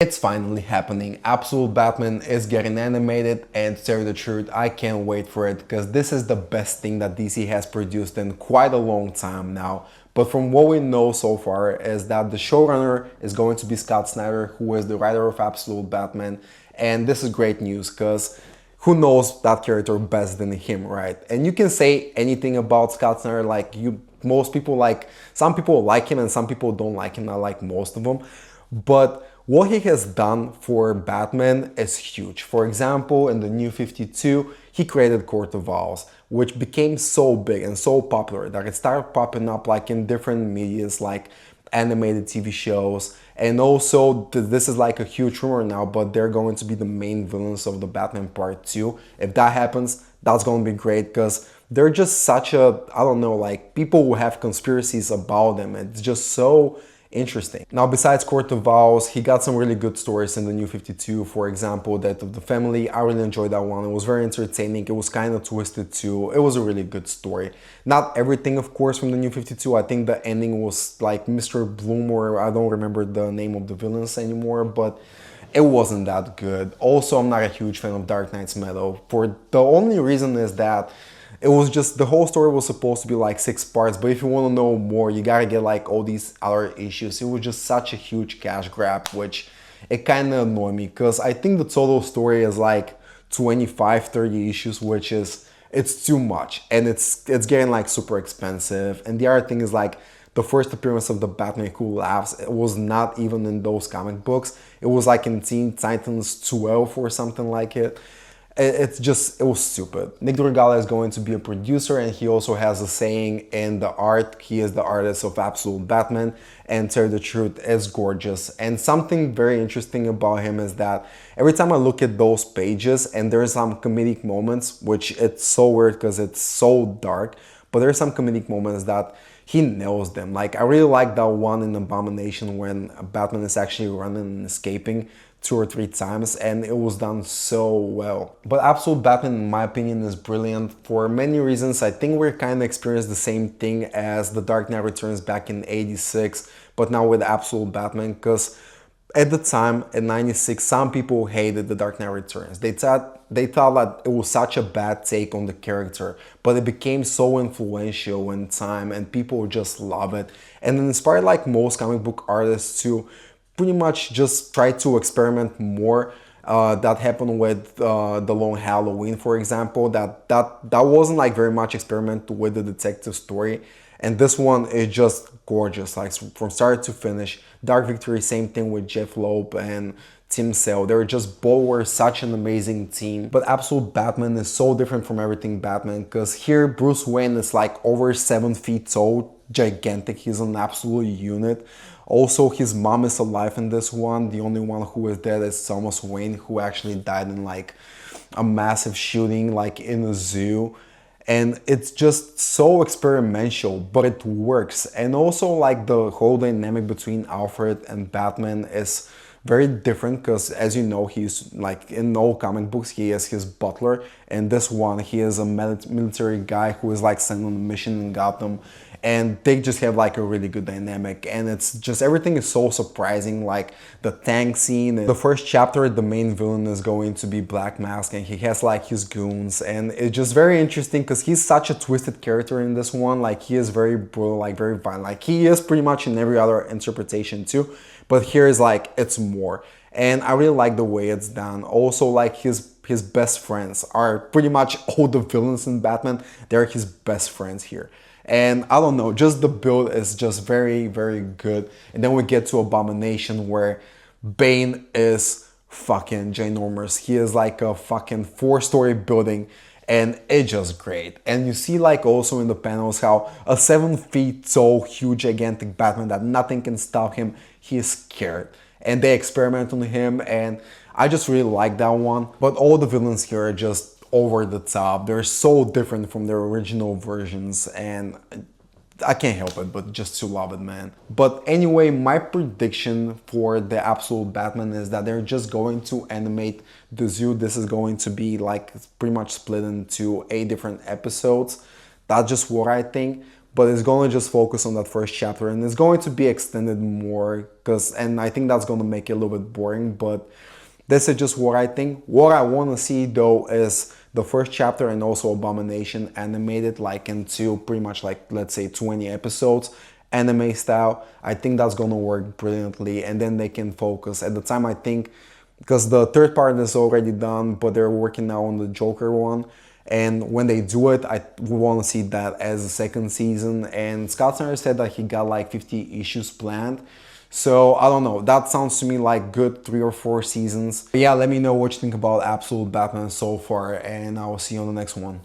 It's finally happening. Absolute Batman is getting animated, and to tell you the truth, I can't wait for it because this is the best thing that DC has produced in quite a long time now. But from what we know so far is that the showrunner is going to be Scott Snyder, who is the writer of Absolute Batman, and this is great news because who knows that character best than him, right? And you can say anything about Scott Snyder, most people some people like him and some people don't like him. I like most of them, but what he has done for Batman is huge. For example, in the New 52, he created Court of Owls, which became so big and so popular that it started popping up like in different medias like animated TV shows. And also, this is like a huge rumor now, but they're going to be the main villains of the Batman Part 2. If that happens, that's going to be great because they're just such a, I don't know, like people who have conspiracies about them. It's just so interesting. Now, besides Court of Owls, he got some really good stories in the New 52. For example, Death of the Family. I really enjoyed that one. It was very entertaining. It was kind of twisted too. It was a really good story. Not everything, of course, from the New 52. I think the ending was like Mr. Bloom, or I don't remember the name of the villains anymore, but it wasn't that good. Also, I'm not a huge fan of Dark Knight's Meadow. For the only reason is that it was just, the whole story was supposed to be like 6 parts, but if you want to know more, you gotta get like all these other issues. It was just such a huge cash grab, which it kind of annoyed me because I think the total story is like 25-30 issues, which is, it's too much, and it's getting like super expensive. And the other thing is like the first appearance of the Batman Who Laughs, it was not even in those comic books. It was like in Teen Titans 12 or something like it. It's just, it was stupid. Nick Dragala is going to be a producer, and he also has a saying in the art. He is the artist of Absolute Batman, and to tell you the truth, it's gorgeous. And something very interesting about him is that every time I look at those pages, and there's some comedic moments, which it's so weird because it's so dark, but there's some comedic moments that he nails them. Like, I really like that one in Abomination when Batman is actually running and escaping 2 or 3 times, and it was done so well. But Absolute Batman, in my opinion, is brilliant for many reasons. I think we're kind of experiencing the same thing as The Dark Knight Returns back in '86, but now with Absolute Batman, because at the time, in '96, some people hated The Dark Knight Returns. They thought that it was such a bad take on the character, but it became so influential in time, and people just love it. And it inspired like most comic book artists to pretty much just try to experiment more. That happened with the Long Halloween, for example. That wasn't like very much experiment with the detective story, and this one is just gorgeous, like from start to finish. Dark Victory, same thing with Jeff Loeb and Tim Sale. They're just both were such an amazing team. But Absolute Batman is so different from everything Batman, because here Bruce Wayne is like over 7 feet tall, gigantic. He's an absolute unit. Also, his mom is alive in this one. The only one who is dead is Thomas Wayne, who actually died in like a massive shooting like in a zoo. And it's just so experimental, but it works. And also like the whole dynamic between Alfred and Batman is very different because, as you know, he's like in all comic books, he is his butler. And this one, he is a military guy who is like sent on a mission in Gotham. And they just have like a really good dynamic, and it's just, everything is so surprising, like the tank scene. The first chapter, the main villain is going to be Black Mask, and he has like his goons, and it's just very interesting because he's such a twisted character in this one. Like, he is very brutal, like very violent, like he is pretty much in every other interpretation too, but here is like, it's more. And I really like the way it's done. Also, like his best friends are pretty much all the villains in Batman. They're his best friends here. And I don't know, just the build is just very, very good. And then we get to Abomination, where Bane is fucking ginormous. He is like a fucking 4-story building, and it's just great. And you see like also in the panels how a 7 feet tall, huge, gigantic Batman that nothing can stop him, he is scared. And they experiment on him, and I just really like that one. But all the villains here are just over the top. They're so different from their original versions, and I can't help it but just to love it, man. But anyway, my prediction for the Absolute Batman is that they're just going to animate the zoo. This is going to be like pretty much split into 8 different episodes. That's just what I think. but it's going to just focus on that first chapter, and it's going to be extended more and I think that's going to make it a little bit boring, but this is just what I think. What I want to see though is the first chapter and also Abomination animated like into pretty much like, let's say 20 episodes anime style. I think that's going to work brilliantly, and then they can focus at the time, I think, because the third part is already done, but they're working now on the Joker one. And when they do it, I want to see that as a second season. And Scott Snyder said that he got like 50 issues planned. So I don't know. That sounds to me like good 3 or 4 seasons. But yeah, let me know what you think about Absolute Batman so far, and I will see you on the next one.